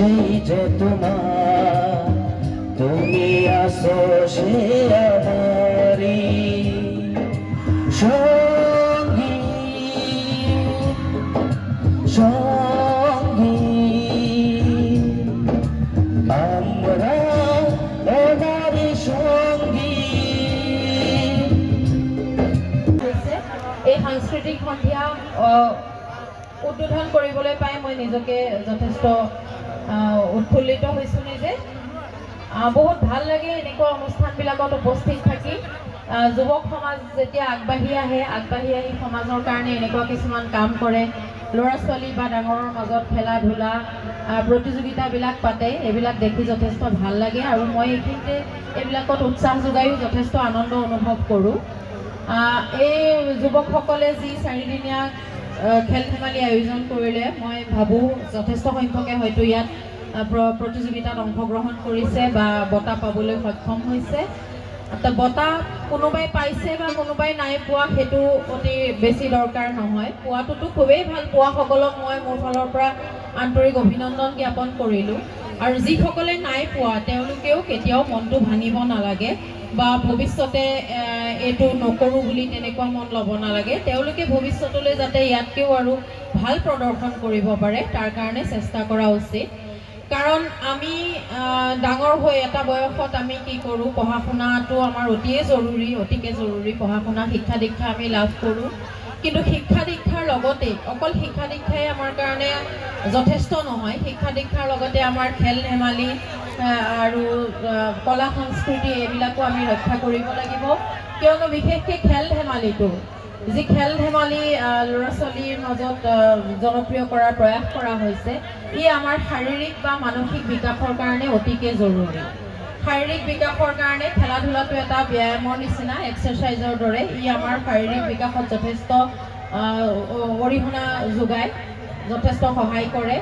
সেই যে তোমাৰ, তুমি আসো সে আমাৰি সঙ্গী সঙ্গী, আমৰা ওনাৰি সঙ্গী। এই সাংস্কৃতিক সন্ধিয়া উদ্বোধন কৰিবলৈ পাই মই নিজকে যথেষ্ট উৎফুল্লিত হৈছোঁ নিজে। বহুত ভাল লাগে এনেকুৱা অনুষ্ঠানবিলাকত উপস্থিত থাকি। যুৱক সমাজ যেতিয়া আগবাঢ়ি আহি সমাজৰ কাৰণে এনেকুৱা কিছুমান কাম কৰে, ল'ৰা ছোৱালী বা ডাঙৰৰ মাজত খেলা ধূলা প্ৰতিযোগিতাবিলাক পাতে, এইবিলাক দেখি যথেষ্ট ভাল লাগে আৰু মই এইখিনিতে এইবিলাকত উৎসাহ যোগায়ো যথেষ্ট আনন্দ অনুভৱ কৰোঁ। এই যুৱকসকলে যি চাৰিদিনীয়া খেল ধেমালি আয়োজন কৰিলে, মই ভাবোঁ যথেষ্ট সংখ্যকে হয়তো ইয়াত প্ৰতিযোগিতাত অংশগ্ৰহণ কৰিছে বা বঁটা পাবলৈ সক্ষম হৈছে। বঁটা কোনোবাই পাইছে বা কোনোবাই নাই পোৱা সেইটো অতি বেছি দৰকাৰ নহয়। পোৱাটোতো খুবেই ভাল, পোৱাসকলক মই মোৰ ফালৰ পৰা আন্তৰিক অভিনন্দন জ্ঞাপন কৰিলোঁ। আৰু যিসকলে নাই পোৱা তেওঁলোকেও কেতিয়াও মনটো ভাঙিব নালাগে বা ভৱিষ্যতে এইটো নকৰোঁ বুলি তেনেকুৱা মন ল'ব নালাগে। তেওঁলোকে ভৱিষ্যতলৈ যাতে ইয়াতকৈও আৰু ভাল প্ৰদৰ্শন কৰিব পাৰে তাৰ কাৰণে চেষ্টা কৰা উচিত। কাৰণ আমি ডাঙৰ হৈ এটা বয়সত আমি কি কৰোঁ, পঢ়া শুনাটো আমাৰ অতিকে জৰুৰী। পঢ়া শুনা শিক্ষা দীক্ষা আমি লাভ কৰোঁ, কিন্তু শিক্ষা দীক্ষাৰ লগতে অকল শিক্ষা দীক্ষাই আমাৰ কাৰণে যথেষ্ট নহয়। শিক্ষা দীক্ষাৰ লগতে আমাৰ খেল ধেমালি আৰু কলা সংস্কৃতি এইবিলাকো আমি ৰক্ষা কৰিব লাগিব। কিয়নো বিশেষকৈ খেল ধেমালিটো, যি খেল ধেমালি ল'ৰা ছোৱালীৰ মাজত জনপ্ৰিয় কৰাৰ প্ৰয়াস কৰা হৈছে, ই আমাৰ শাৰীৰিক বা মানসিক বিকাশৰ কাৰণে অতিকে জৰুৰী। শাৰীৰিক বিকাশৰ কাৰণে খেলা ধূলাটো এটা ব্যায়ামৰ নিচিনা, এক্সাৰচাইজৰ দৰে। ই আমাৰ শাৰীৰিক বিকাশত যথেষ্ট অৰিহণা যোগায়, যথেষ্ট সহায় কৰে।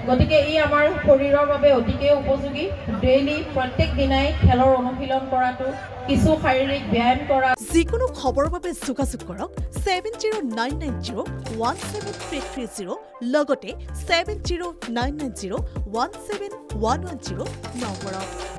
গতিকে ই আমাৰ শৰীৰৰ বাবে অতিকে উপযোগী। ডেইলি প্ৰত্যেক দিনাই খেলৰ অনুশীলন কৰাটো, কিছু শাৰীৰিক ব্যায়াম কৰা। যিকোনো খবৰৰ বাবে যোগাযোগ কৰক 7099017330 লগতে 7099017110 নম্বৰত।